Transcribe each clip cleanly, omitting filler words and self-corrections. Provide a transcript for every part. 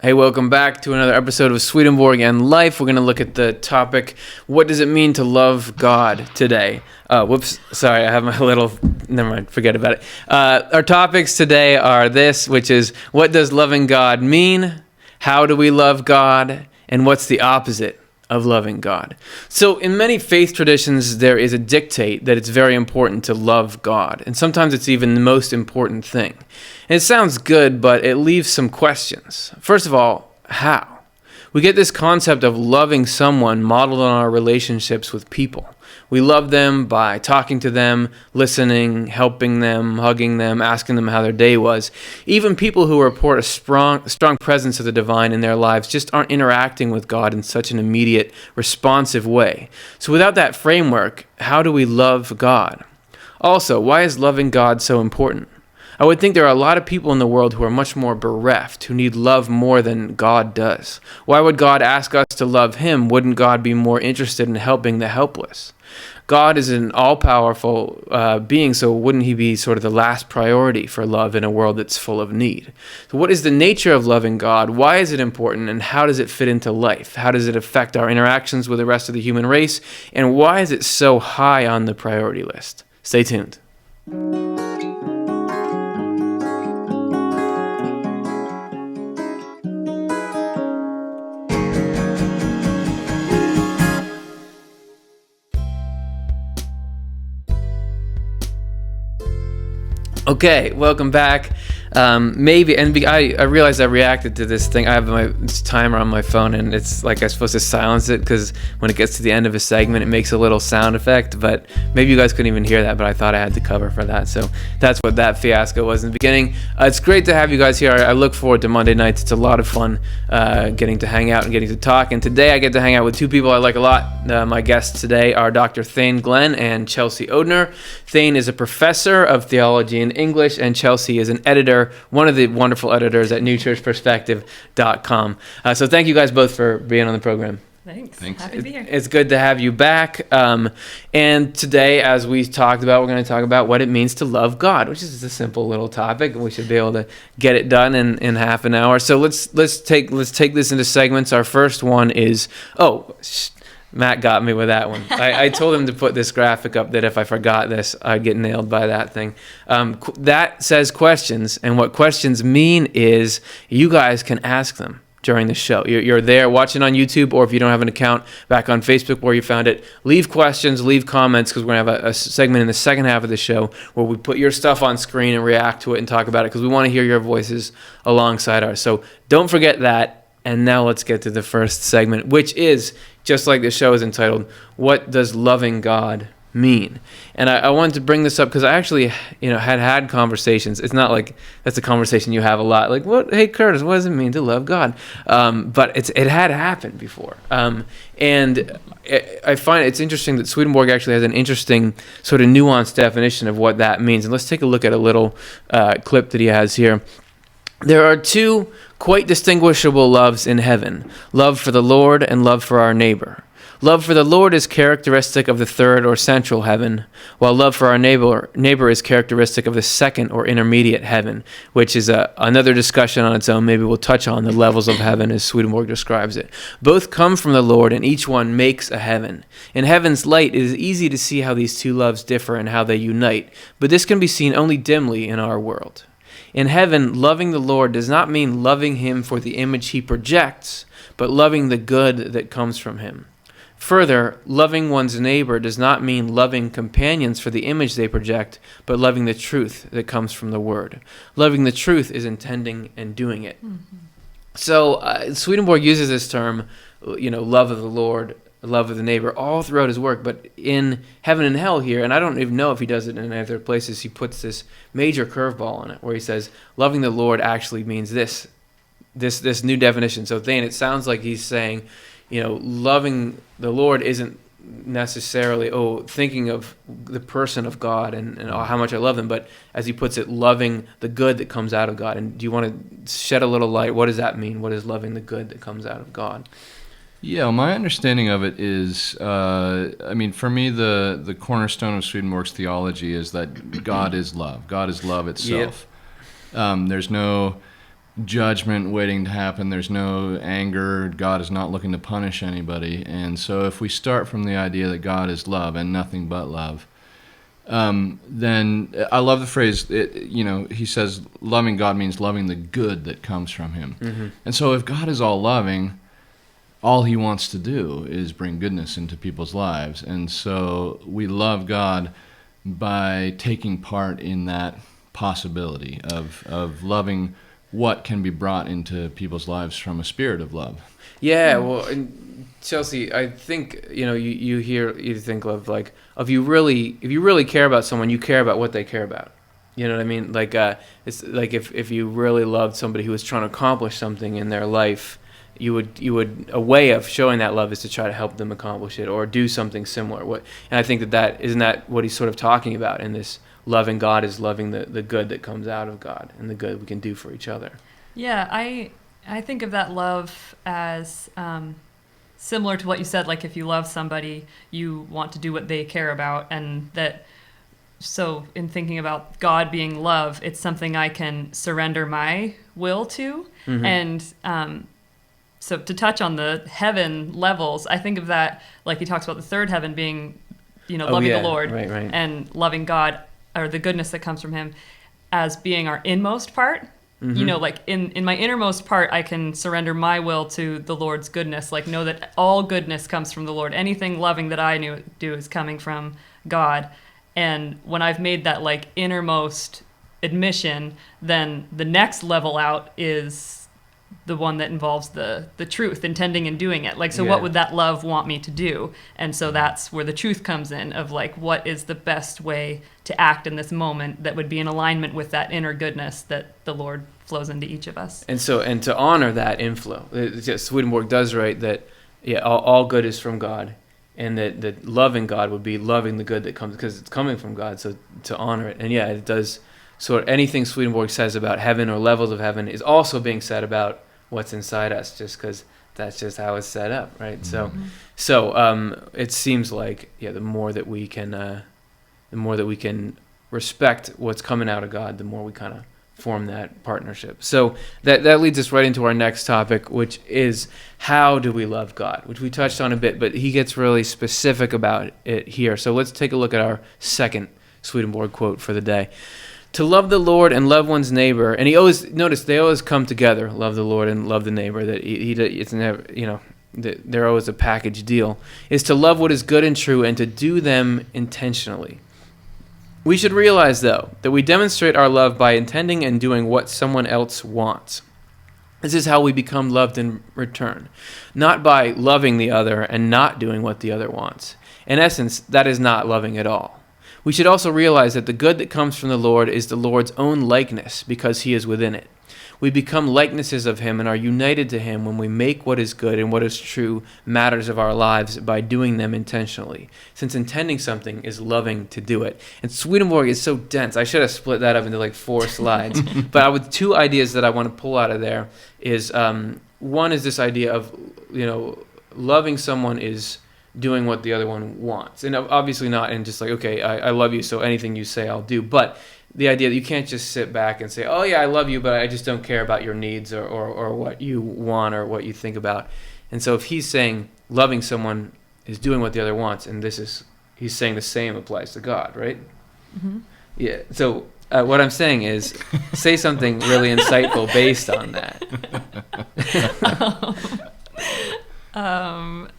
Hey, welcome back to another episode of Swedenborgian Life. We're going to look at the topic, what does it mean to love God today? Sorry, I have my little, never mind, forget about it. Our topics today are this, which is, what does loving God mean? How do we love God? And what's the opposite of loving God? So in many faith traditions, there is a dictate that it's very important to love God. And sometimes it's even the most important thing. And it sounds good, but it leaves some questions. First of all, how? We get this concept of loving someone modeled on our relationships with people. We love them by talking to them, listening, helping them, hugging them, asking them how their day was. Even people who report a strong presence of the divine in their lives just aren't interacting with God in such an immediate, responsive way. So without that framework, how do we love God? Also, why is loving God so important? I would think there are a lot of people in the world who are much more bereft, who need love more than God does. Why would God ask us to love him? Wouldn't God be more interested in helping the helpless? God is an all-powerful being, so wouldn't he be sort of the last priority for love in a world that's full of need? So what is the nature of loving God? Why is it important, and how does it fit into life? How does it affect our interactions with the rest of the human race? And why is it so high on the priority list? Stay tuned. Okay, welcome back. I realized I reacted to this thing. I have this timer on my phone, and it's like I'm supposed to silence it because when it gets to the end of a segment, it makes a little sound effect. But maybe you guys couldn't even hear that, but I thought I had to cover for that. So that's what that fiasco was in the beginning. It's great to have you guys here. I look forward to Monday nights. It's a lot of fun getting to hang out and getting to talk. And today I get to hang out with two people I like a lot. My guests today are Dr. Thane Glenn and Chelsea Odhner. Thane is a professor of theology and English, and Chelsea is an editor, one of the wonderful editors at newchurchperspective.com. So thank you guys both for being on the program. Thanks. Happy to be here. It's good to have you back. And today, as we talked about, we're going to talk about what it means to love God, which is a simple little topic. We should be able to get it done in half an hour. So let's take this into segments. Our first one is, Matt got me with that one. I told him to put this graphic up that if I forgot this, I'd get nailed by that thing. That says questions, and what questions mean is you guys can ask them during the show. You're there watching on YouTube, or if you don't have an account, back on Facebook where you found it, leave questions, leave comments, because we're going to have a segment in the second half of the show where we put your stuff on screen and react to it and talk about it, because we want to hear your voices alongside ours. So don't forget that. And now let's get to the first segment, which is, just like the show is entitled, What Does Loving God Mean? And I wanted to bring this up because I actually, had conversations. It's not like that's a conversation you have a lot. Like, hey, Curtis, what does it mean to love God? But it had happened before. And I find it's interesting that Swedenborg actually has an interesting sort of nuanced definition of what that means. And let's take a look at a little clip that he has here. There are two quite distinguishable loves in heaven, love for the Lord and love for our neighbor. Love for the Lord is characteristic of the third or central heaven, while love for our neighbor is characteristic of the second or intermediate heaven, which is another discussion on its own. Maybe we'll touch on the levels of heaven as Swedenborg describes it. Both come from the Lord, and each one makes a heaven. In heaven's light, it is easy to see how these two loves differ and how they unite, but this can be seen only dimly in our world. In heaven, loving the Lord does not mean loving him for the image he projects, but loving the good that comes from him. Further, loving one's neighbor does not mean loving companions for the image they project, but loving the truth that comes from the word. Loving the truth is intending and doing it. Mm-hmm. So Swedenborg uses this term, love of the Lord, love of the neighbor, all throughout his work. But in Heaven and Hell here, and I don't even know if he does it in other places, he puts this major curveball on it where he says loving the Lord actually means this new definition. So Thane, it sounds like he's saying, loving the Lord isn't necessarily thinking of the person of God and how much I love them, but as he puts it, loving the good that comes out of God. And do you want to shed a little light? What does that mean? What is loving the good that comes out of God? Yeah, my understanding of it is, for me, the cornerstone of Swedenborg's theology is that God is love. God is love itself. Yep. There's no judgment waiting to happen. There's no anger. God is not looking to punish anybody. And so if we start from the idea that God is love and nothing but love, then I love the phrase, he says loving God means loving the good that comes from him. Mm-hmm. And so if God is all loving, all he wants to do is bring goodness into people's lives. And so we love God by taking part in that possibility of loving what can be brought into people's lives from a spirit of love. Yeah, well, and Chelsea, I think you think of like if you really care about someone, you care about what they care about. You know what I mean? Like it's like if you really loved somebody who was trying to accomplish something in their life, you would a way of showing that love is to try to help them accomplish it or do something similar. And I think that isn't that what he's sort of talking about in this loving God is loving the good that comes out of God and the good we can do for each other. Yeah, I think of that love as similar to what you said, like if you love somebody, you want to do what they care about, and that, so in thinking about God being love, it's something I can surrender my will to. Mm-hmm. And so to touch on the heaven levels, I think of that, like he talks about the third heaven being, loving the Lord right. and loving God, or the goodness that comes from him, as being our inmost part. Mm-hmm. Like in my innermost part, I can surrender my will to the Lord's goodness, like know that all goodness comes from the Lord. Anything loving that I do is coming from God. And when I've made that like innermost admission, then the next level out is the one that involves the truth, intending and doing it. Like, so what would that love want me to do? And so that's where the truth comes in of like, what is the best way to act in this moment that would be in alignment with that inner goodness that the Lord flows into each of us. And to honor that inflow, Swedenborg does write that, all good is from God, and that loving God would be loving the good that comes, because it's coming from God, so to honor it. And it does, so anything Swedenborg says about heaven or levels of heaven is also being said about what's inside us, just because that's just how it's set up, right? Mm-hmm. So it seems like the more that we can respect what's coming out of God, the more we kind of form that partnership. So that leads us right into our next topic, which is how do we love God, which we touched on a bit, but he gets really specific about it here. So let's take a look at our second Swedenborg quote for the day. To love the Lord and love one's neighbor, and they always come together, love the Lord and love the neighbor, that it's never, they're always a package deal, is to love what is good and true and to do them intentionally. We should realize, though, that we demonstrate our love by intending and doing what someone else wants. This is how we become loved in return, not by loving the other and not doing what the other wants. In essence, that is not loving at all. We should also realize that the good that comes from the Lord is the Lord's own likeness because he is within it. We become likenesses of him and are united to him when we make what is good and what is true matters of our lives by doing them intentionally, since intending something is loving to do it. And Swedenborg is so dense. I should have split that up into like 4 slides. But with 2 ideas that I want to pull out of there is, one is this idea of, loving someone is doing what the other one wants. And obviously not in just like, okay, I love you, so anything you say I'll do. But the idea that you can't just sit back and say, oh yeah, I love you, but I just don't care about your needs or what you want or what you think about. And so if he's saying loving someone is doing what the other wants, and he's saying the same applies to God, right? Mm-hmm. Yeah. So what I'm saying is say something really insightful based on that.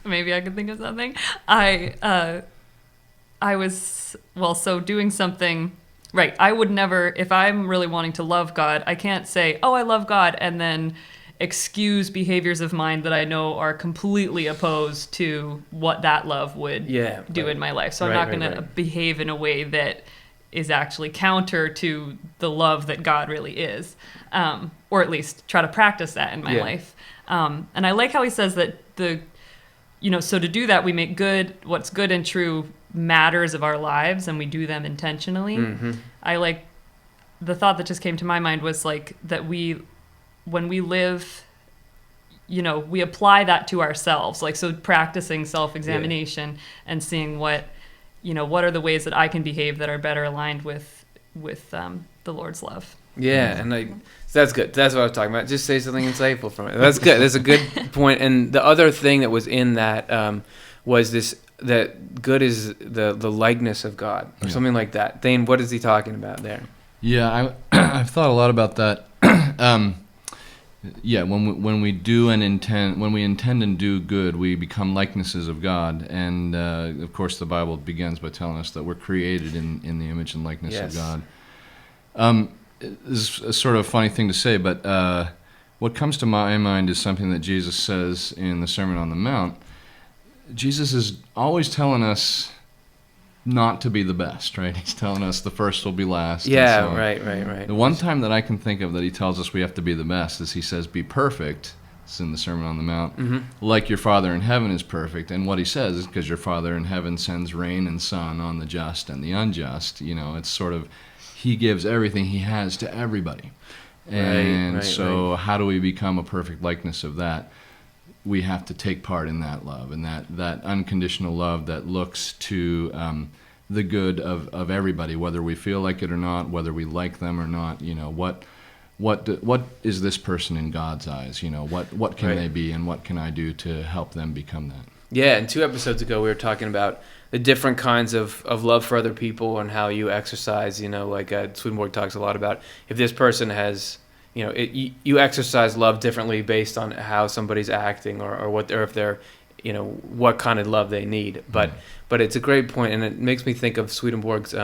Maybe I could think of something. I was doing something right. I would never, if I'm really wanting to love God, I can't say, oh, I love God, and then excuse behaviors of mine that I know are completely opposed to what that love would do in my life. So I'm not going to behave in a way that is actually counter to the love that God really is, or at least try to practice that in my life. And I like how he says that so to do that, we make what's good and true matters of our lives, and we do them intentionally. Mm-hmm. I like the thought that just came to my mind was like that when we live, we apply that to ourselves. Like, so practicing self-examination and seeing what are the ways that I can behave that are better aligned with the Lord's love. Yeah, and so that's good. That's what I was talking about. Just say something insightful from it. That's good. That's a good point. And the other thing that was in that was this, that good is the likeness of God, or something like that. Thane, what is he talking about there? Yeah, I've thought a lot about that. Yeah, when we intend and do good, we become likenesses of God, and of course the Bible begins by telling us that we're created in the image and likeness of God. This is a sort of funny thing to say, but what comes to my mind is something that Jesus says in the Sermon on the Mount. Jesus is always telling us not to be the best, right? He's telling us the first will be last. Yeah, and so right. The one time that I can think of that he tells us we have to be the best is he says, be perfect. It's in the Sermon on the Mount. Like your Father in heaven is perfect. And what he says is because your Father in heaven sends rain and sun on the just and the unjust. You know, it's sort of, he gives everything he has to everybody. And how do we become a perfect likeness of that? We have to take part in that love, and that unconditional love that looks to the good of everybody, whether we feel like it or not, whether we like them or not. You know, what is this person in God's eyes? You know, what can they be, and what can I do to help them become that? Yeah, and 2 episodes ago we were talking about the different kinds of love for other people and how you exercise. You know, like Swedenborg talks a lot about if this person has, you know, you exercise love differently based on how somebody's acting or if they're, you know, what kind of love they need. But it's a great point, and it makes me think of Swedenborg's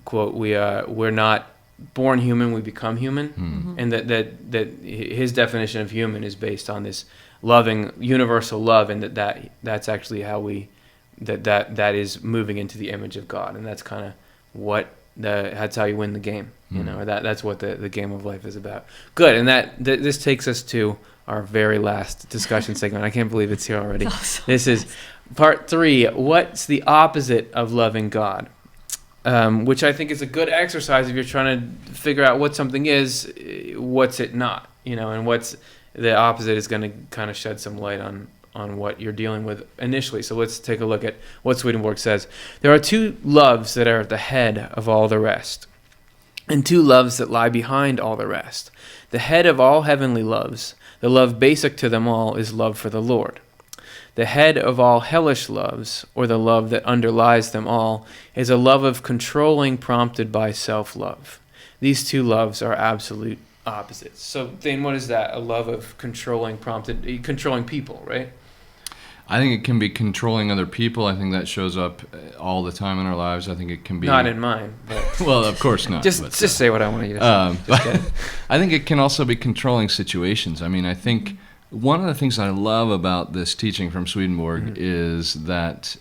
quote: "We're not born human, we become human," and that his definition of human is based on this loving universal love, and that's actually how we that is moving into the image of God, and that's kind of that's how you win the game. You know, that's what the game of life is about. Good, and this takes us to our very last discussion segment. I can't believe it's here already. This is part 3. What's the opposite of loving God? Which I think is a good exercise if you're trying to figure out what something is, what's it not, you know, and what's the opposite is going to kind of shed some light on what you're dealing with initially. So let's take a look at what Swedenborg says. There are 2 loves that are at the head of all the rest, and 2 loves that lie behind all the rest. The head of all heavenly loves, the love basic to them all, is love for the Lord. The head of all hellish loves, or the love that underlies them all, is a love of controlling prompted by self-love. These 2 loves are absolute opposites. So, Thane, what is that? A love of controlling people, right? I think it can be controlling other people. I think that shows up all the time in our lives. I think it can be... Not in mine. But well, of course not. Just say what I want you to say. I think it can also be controlling situations. I mean, I think one of the things I love about this teaching from Swedenborg is that...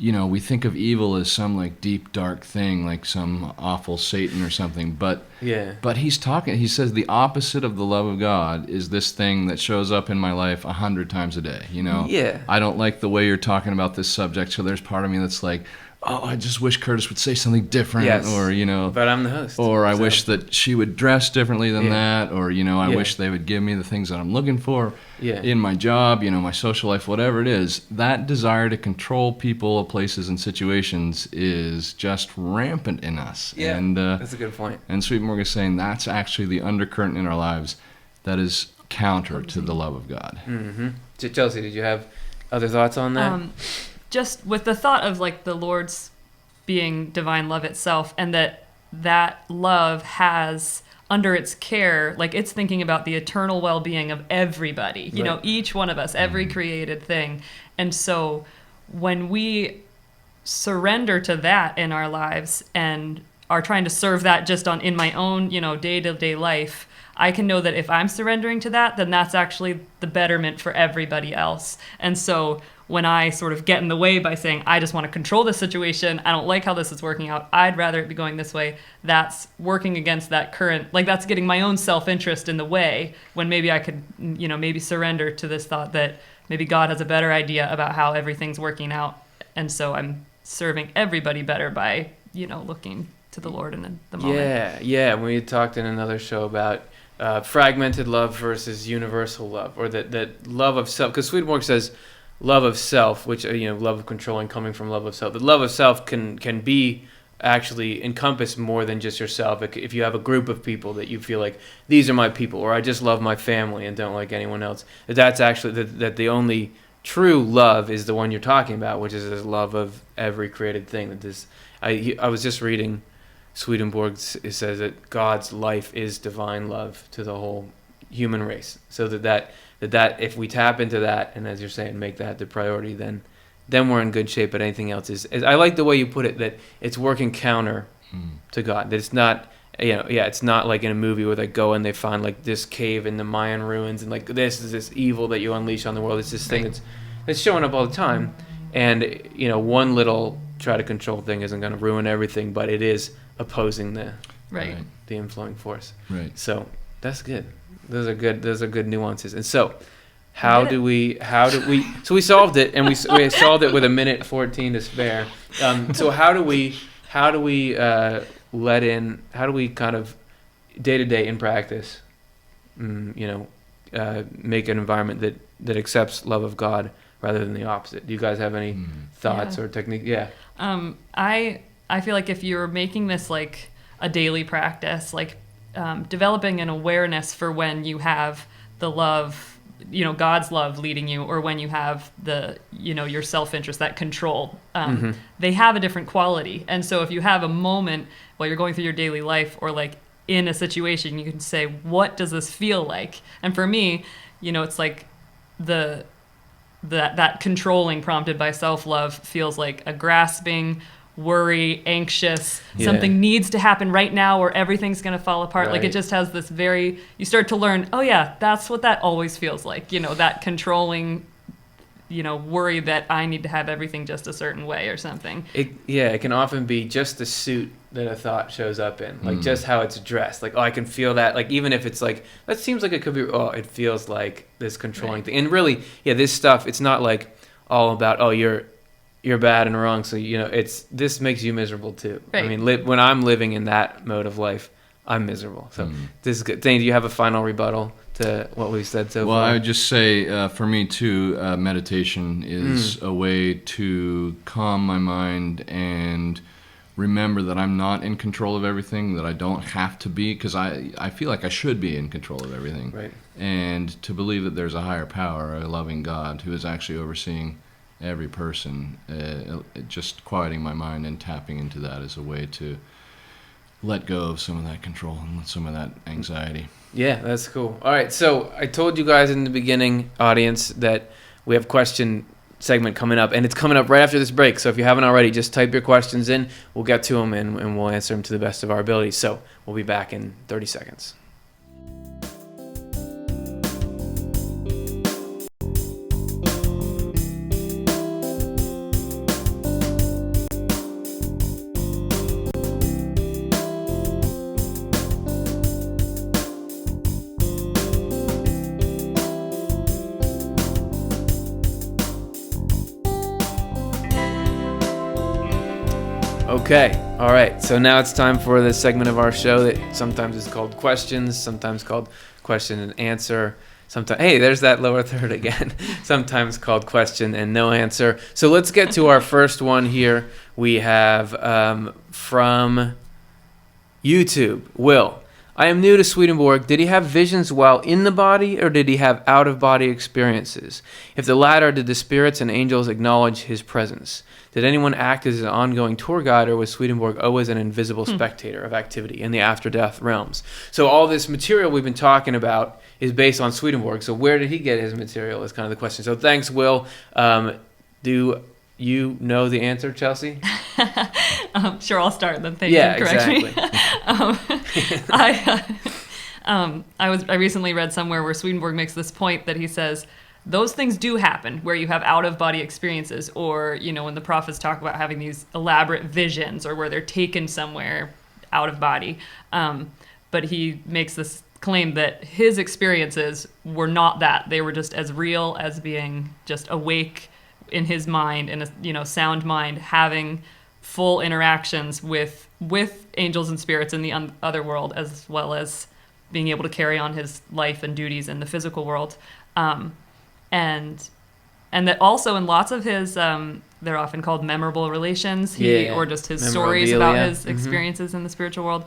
you know, we think of evil as some like deep, dark thing, like some awful Satan or something. But he says the opposite of the love of God is this thing that shows up in my life 100 times a day. You know, I don't like the way you're talking about this subject, so there's part of me that's like, oh, I just wish Curtis would say something different, or, you know. But I'm the host. Or I wish that she would dress differently than that, or, you know, I wish they would give me the things that I'm looking for in my job, you know, my social life, whatever it is. That desire to control people, places, and situations is just rampant in us. Yeah, and, that's a good point. And Swedenborg is saying that's actually the undercurrent in our lives that is counter to the love of God. Chelsea, did you have other thoughts on that? Just with the thought of like the Lord's being divine love itself, and that love has under its care, like it's thinking about the eternal well-being of everybody, you know, each one of us, every created thing. And so when we surrender to that in our lives and are trying to serve that just in my own, you know, day-to-day life, I can know that if I'm surrendering to that, then that's actually the betterment for everybody else. And so when I sort of get in the way by saying, I just want to control this situation, I don't like how this is working out, I'd rather it be going this way, that's working against that current, like that's getting my own self-interest in the way, when maybe I could, you know, maybe surrender to this thought that maybe God has a better idea about how everything's working out. And so I'm serving everybody better by, you know, looking to the Lord in the moment. Yeah. We talked in another show about fragmented love versus universal love, or that love of self, because Swedenborg says love of self, which, you know, love of controlling coming from love of self. The love of self can be actually encompass more than just yourself. If you have a group of people that you feel like these are my people, or I just love my family and don't like anyone else, that's actually that the only true love is the one you're talking about, which is this love of every created thing. I was just reading Swedenborg. It says that God's life is divine love to the whole human race. So that if we tap into that, and as you're saying, make that the priority, then we're in good shape. But anything else is I like the way you put it, that it's working counter to God. That it's not, it's not like in a movie where they go and they find like this cave in the Mayan ruins, and like this is this evil that you unleash on the world. It's this thing that's showing up all the time, and one little try to control thing isn't going to ruin everything, but it is opposing the inflowing force. Right. So that's good. Those are good nuances. And so, how do we? So we solved it, and we solved it with 1:14 to spare. So how do we let in? How do we kind of day to day in practice, make an environment that accepts love of God rather than the opposite? Do you guys have any thoughts or technique? Yeah. I feel like if you're making this like a daily practice, like developing an awareness for when you have the love, God's love leading you, or when you have the, your self-interest, that control, they have a different quality. And so if you have a moment while you're going through your daily life, or like in a situation, you can say, what does this feel like? And for me, it's like that controlling prompted by self-love feels like a grasping, worry, anxious, something needs to happen right now or everything's going to fall apart. Right. Like it just has this you start to learn, oh yeah, that's what that always feels like, that controlling, worry that I need to have everything just a certain way or something. It can often be just the suit that a thought shows up in, like just how it's dressed. Like, oh, I can feel that. Like, even if it's like, that seems like it could be, it feels like this controlling thing. And really, this stuff, it's not like all about, oh, you're bad and wrong, so this makes you miserable too. Right. I mean, when I'm living in that mode of life, I'm miserable. So this is good. Thane, do you have a final rebuttal to what we've said so far? Well, I would just say, for me too, meditation is a way to calm my mind and remember that I'm not in control of everything, that I don't have to be, because I feel like I should be in control of everything. Right. And to believe that there's a higher power, a loving God, who is actually overseeing every person, just quieting my mind and tapping into that is a way to let go of some of that control and some of that anxiety. Yeah, that's cool. All right, so I told you guys in the beginning, audience, that we have question segment coming up, and it's coming up right after this break. So if you haven't already, just type your questions in. We'll get to them, and we'll answer them to the best of our ability. So we'll be back in 30 seconds. Okay, all right, so now it's time for the segment of our show that sometimes is called questions, sometimes called question and answer, sometimes, hey, there's that lower third again, sometimes called question and no answer. So let's get to our first one here. We have from YouTube, Will. I am new to Swedenborg. Did he have visions while in the body, or did he have out-of-body experiences? If the latter, did the spirits and angels acknowledge his presence? Did anyone act as an ongoing tour guide, or was Swedenborg always an invisible spectator of activity in the after-death realms? So all this material we've been talking about is based on Swedenborg. So where did he get his material is kind of the question. So thanks, Will. Do you know the answer, Chelsea? Sure, I'll start, then Thane can correct me. I recently read somewhere where Swedenborg makes this point that he says, those things do happen where you have out-of-body experiences, or, when the prophets talk about having these elaborate visions, or where they're taken somewhere out of body. But he makes this claim that his experiences were not that. They were just as real as being just awake in his mind, in a sound mind, having full interactions with angels and spirits in the other world, as well as being able to carry on his life and duties in the physical world. And and that also in lots of his, they're often called memorable relations, or just his stories about his experiences in the spiritual world.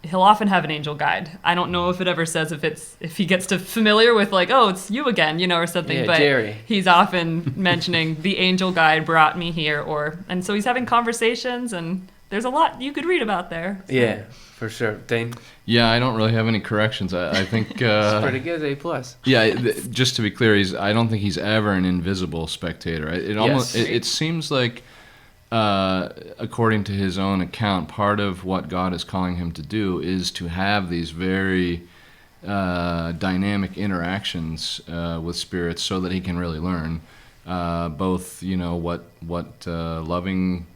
He'll often have an angel guide. I don't know if it ever says if he gets familiar with like, oh, it's you again, or something. But Jerry. He's often mentioning the angel guide brought me here, and so he's having conversations, and there's a lot you could read about there. So. Yeah, for sure. Thane? Yeah, I don't really have any corrections. I think it's pretty good, A+. Yeah, just to be clear, I don't think he's ever an invisible spectator. It seems like. According to his own account, part of what God is calling him to do is to have these very dynamic interactions with spirits, so that he can really learn both, what loving,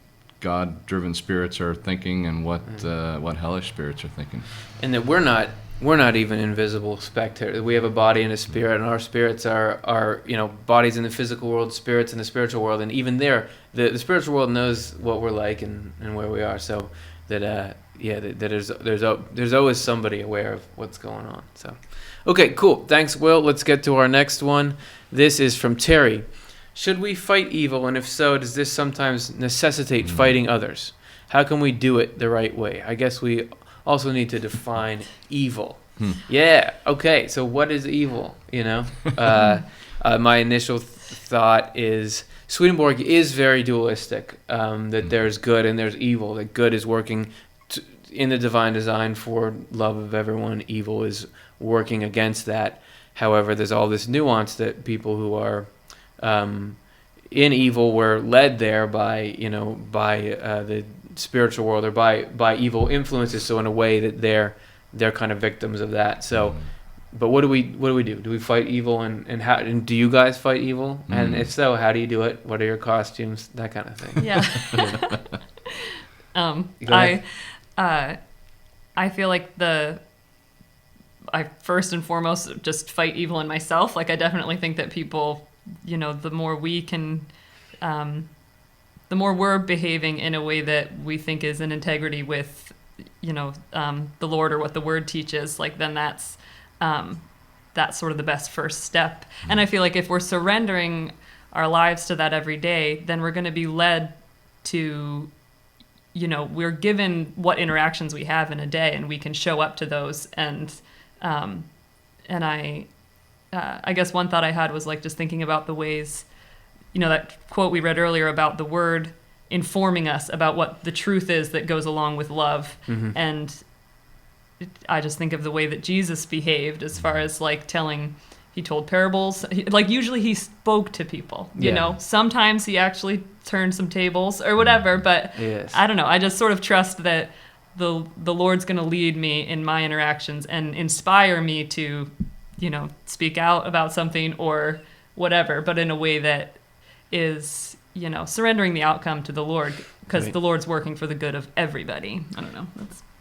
God-driven spirits are thinking, and what hellish spirits are thinking. And that we're not even invisible spectators. We have a body and a spirit, and our spirits are bodies in the physical world, spirits in the spiritual world, and even there, the spiritual world knows what we're like and where we are. So that there's always somebody aware of what's going on. So, okay, cool. Thanks, Will. Let's get to our next one. This is from Terry. Should we fight evil, and if so, does this sometimes necessitate fighting others? How can we do it the right way? I guess we also need to define evil. Yeah. Okay. So what is evil? My initial thought is Swedenborg is very dualistic. That there's good and there's evil. That good is working in the divine design for love of everyone. Evil is working against that. However, there's all this nuance that people who are in evil were led there by the spiritual world, or by evil influences, so in a way that they're kind of victims of that. So but what do we do? Do we fight evil, and how, and do you guys fight evil? And if so, how do you do it? What are your costumes? That kind of thing. Yeah. I feel like I first and foremost just fight evil in myself. Like, I definitely think that people, the more we can, the more we're behaving in a way that we think is in integrity with, the Lord or what the Word teaches, like, then that's sort of the best first step. And I feel like if we're surrendering our lives to that every day, then we're going to be led to, we're given what interactions we have in a day, and we can show up to those. And I guess one thought I had was like just thinking about the ways, that quote we read earlier about the Word informing us about what the truth is that goes along with love. And I just think of the way that Jesus behaved as far as like he told parables. Usually he spoke to people, sometimes he actually turned some tables or whatever, but yes. I don't know. I just sort of trust that the Lord's going to lead me in my interactions and inspire me to, speak out about something or whatever, but in a way that is, surrendering the outcome to the Lord, because right. The Lord's working for the good of everybody. I don't know.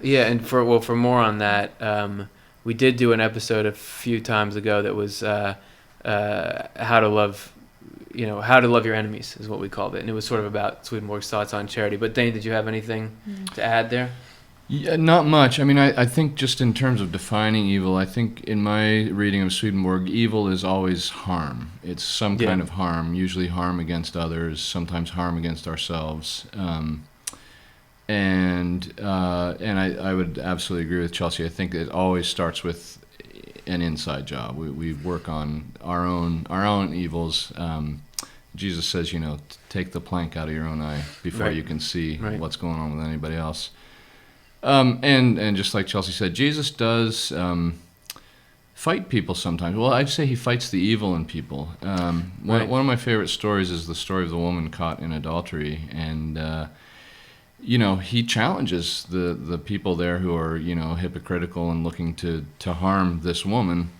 Yeah, and for more on that, we did do an episode a few times ago that was how to love your enemies is what we called it, and it was sort of about Swedenborg's thoughts on charity. But Thane, did you have anything to add there? Yeah, not much. I mean, I think just in terms of defining evil, I think in my reading of Swedenborg, evil is always harm. It's some kind of harm, usually harm against others, sometimes harm against ourselves. And I would absolutely agree with Chelsea. I think it always starts with an inside job. We work on our own evils. Jesus says, take the plank out of your own eye before you can see what's going on with anybody else. And just like Chelsea said, Jesus does fight people sometimes. Well, I'd say he fights the evil in people. One of my favorite stories is the story of the woman caught in adultery, and he challenges the people there who are hypocritical and looking to harm this woman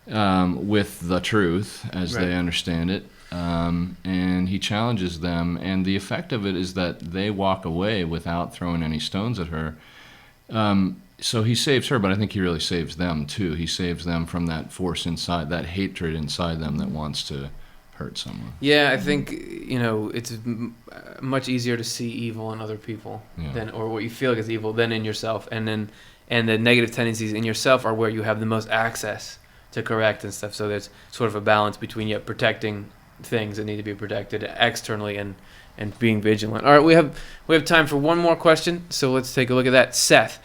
with the truth as they understand it. And he challenges them, and the effect of it is that they walk away without throwing any stones at her. So he saves her, but I think he really saves them too. He saves them from that force inside, that hatred inside them that wants to hurt someone. Yeah, I think it's much easier to see evil in other people or what you feel like is evil than in yourself, and the negative tendencies in yourself are where you have the most access to correct and stuff. So there's sort of a balance between protecting things that need to be protected externally and being vigilant. All right, we have time for one more question, so let's take a look at that. Seth,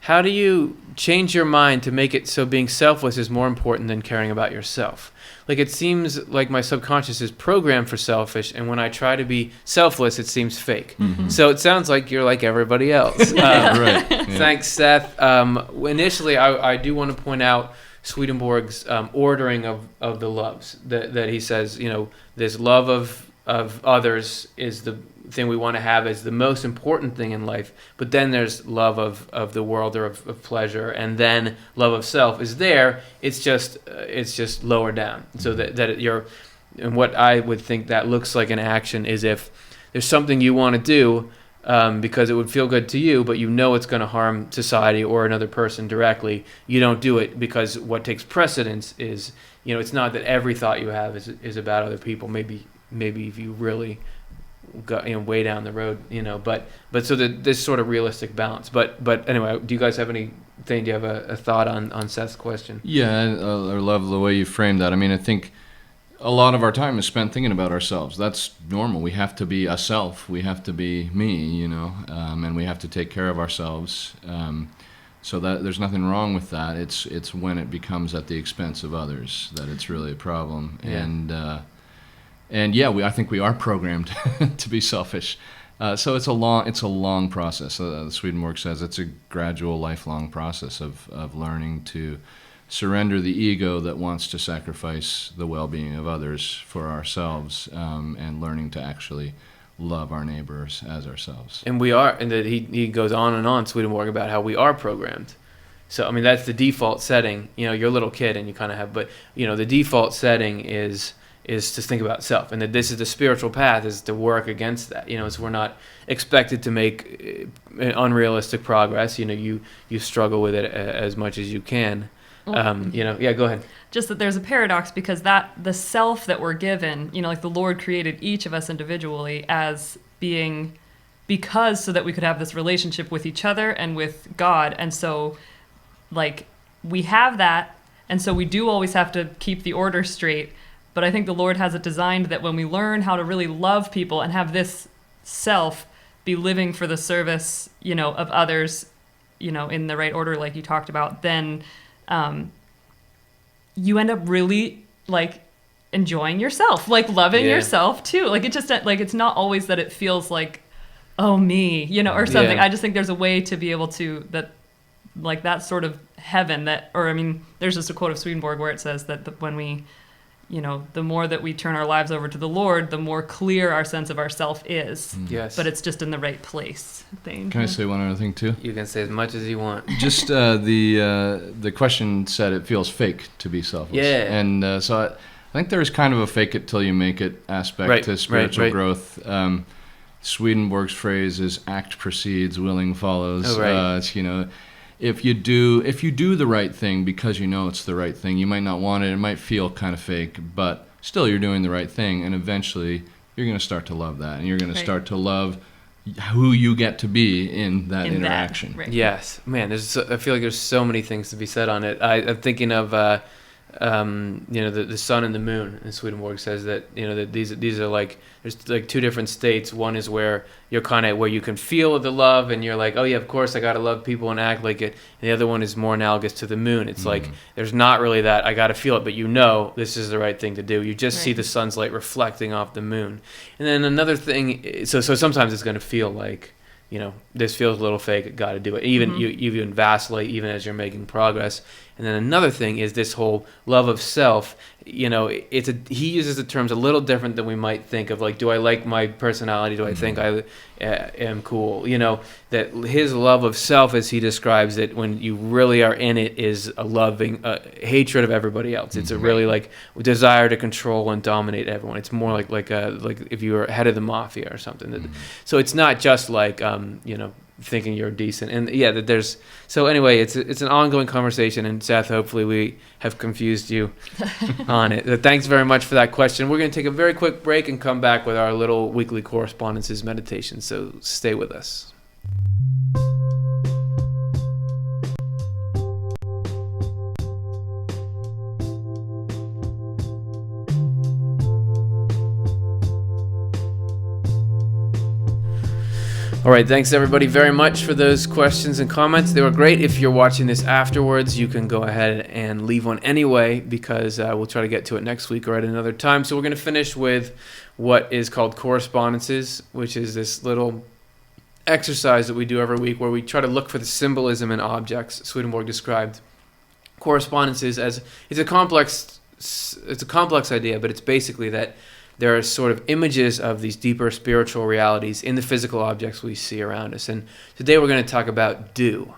how do you change your mind to make it so being selfless is more important than caring about yourself? Like, it seems like my subconscious is programmed for selfish, and when I try to be selfless, it seems fake. Mm-hmm. So it sounds like you're like everybody else. Right. Yeah. Thanks, Seth. Initially, I do want to point out Swedenborg's ordering of the loves, that he says, this love of others is the thing we want to have as the most important thing in life, but then there's love of the world, or of pleasure, and then love of self is there. It's just lower down. So that you're, and what I would think that looks like in action is if there's something you want to do because it would feel good to you, but it's going to harm society or another person directly, you don't do it, because what takes precedence is, it's not that every thought you have is about other people. Maybe if you really got way down the road, but so that this sort of realistic balance. But anyway, do you guys have anything? Do you have a thought on Seth's question? Yeah, I love the way you framed that. I mean, I think a lot of our time is spent thinking about ourselves. That's normal. We have to be a self. We have to be me, and we have to take care of ourselves. So that there's nothing wrong with that. It's when it becomes at the expense of others that it's really a problem. Yeah. I think we are programmed to be selfish. So it's a long process. Swedenborg says it's a gradual, lifelong process of learning to surrender the ego that wants to sacrifice the well-being of others for ourselves, and learning to actually love our neighbors as ourselves. And we are, and that he goes on and on, Swedenborg, about how we are programmed. So, I mean, that's the default setting. You're a little kid and you kind of have, but, the default setting is to think about self, and that this is the spiritual path, is to work against that. So we're not expected to make unrealistic progress. You struggle with it as much as you can. Yeah, go ahead. Just that there's a paradox, because the self that we're given, like the Lord created each of us individually as being, because so that we could have this relationship with each other and with God. And so, like, we have that, and so we do always have to keep the order straight. But I think the Lord has it designed that when we learn how to really love people and have this self be living for the service, of others, in the right order, like you talked about, then you end up really, like, enjoying yourself, like loving yourself too. Like, it just, like, it's not always that it feels like, oh, me, or something. Yeah. I just think there's a way to be able to, like that sort of heaven there's just a quote of Swedenborg where it says that when we, the more that we turn our lives over to the Lord, the more clear our sense of ourself is. Yes. But it's just in the right place. Can I say one other thing too? You can say as much as you want. Just the question said it feels fake to be selfless. Yeah. And so I think there's kind of a fake it till you make it aspect to spiritual growth. Swedenborg's phrase is "act precedes, willing follows." Oh, right. It's, if you do the right thing because it's the right thing, you might not want it. It might feel kind of fake, but still you're doing the right thing, and eventually you're going to start to love that, and you're going to start to love who you get to be in that interaction. Right. Yes, man. I feel like there's so many things to be said on it. I'm thinking of the sun and the moon. And Swedenborg says that that these are like, there's like two different states. One is where you're kind of where you can feel the love, and you're like, oh yeah, of course I gotta love people and act like it. And the other one is more analogous to the moon. It's like there's not really that I gotta feel it, but this is the right thing to do. You just see the sun's light reflecting off the moon. And then another thing, so sometimes it's gonna feel like, this feels a little fake, got to do it. Even you even vacillate even as you're making progress. And then another thing is this whole love of self. He uses the terms a little different than we might think of, like, do I like my personality? Do I think I am cool? That his love of self, as he describes it, when you really are in it, is a loving hatred of everybody else. It's a really like desire to control and dominate everyone. It's more like if you were head of the mafia or something. So it's not just like thinking you're decent, and that there's. So anyway, it's an ongoing conversation, and Seth, hopefully we have confused you on it. Thanks very much for that question. We're going to take a very quick break and come back with our little weekly Correspondences meditation. So stay with us. All right, thanks everybody very much for those questions and comments. They were great. If you're watching this afterwards, you can go ahead and leave one anyway, because we'll try to get to it next week or at another time. So we're going to finish with what is called Correspondences, which is this little exercise that we do every week where we try to look for the symbolism in objects. Swedenborg described correspondences as it's a complex idea, but it's basically that there are sort of images of these deeper spiritual realities in the physical objects we see around us. And today we're going to talk about dew.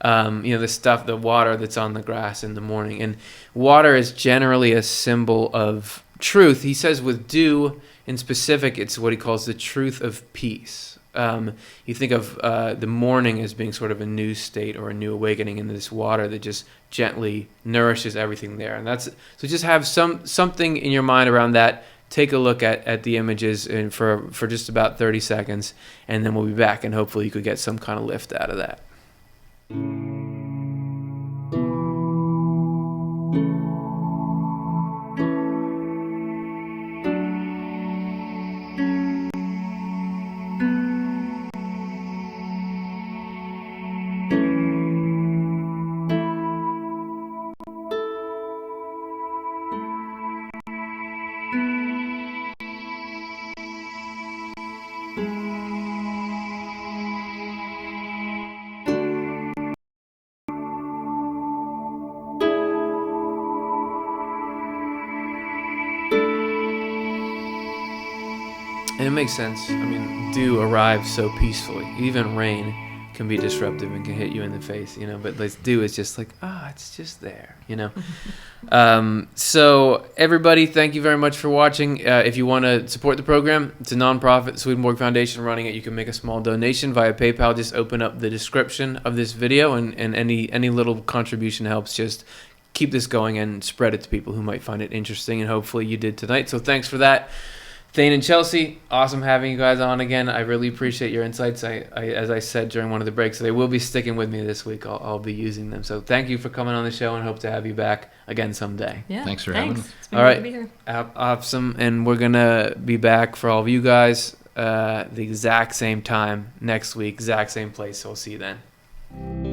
The stuff, the water that's on the grass in the morning. And water is generally a symbol of truth. He says with dew in specific, it's what he calls the truth of peace. You think of the morning as being sort of a new state or a new awakening into this water that just gently nourishes everything there. And that's so just have something in your mind around that. Take a look at the images and for just about 30 seconds, and then we'll be back, and hopefully you could get some kind of lift out of that. And it makes sense. I mean, dew arrives so peacefully. Even rain can be disruptive and can hit you in the face, but like dew is just like, it's just there, So everybody, thank you very much for watching. If you want to support the program, it's a nonprofit, Swedenborg Foundation running it. You can make a small donation via PayPal. Just open up the description of this video, and any little contribution helps just keep this going and spread it to people who might find it interesting, and hopefully you did tonight. So thanks for that. Thane and Chelsea, awesome having you guys on again. I really appreciate your insights. I as I said during one of the breaks, they will be sticking with me this week. I'll be using them. So thank you for coming on the show, and hope to have you back again someday. Yeah, thanks for having me. It's been all great right, to be here. Awesome. And we're gonna be back for all of you guys the exact same time next week, exact same place. So we'll see you then.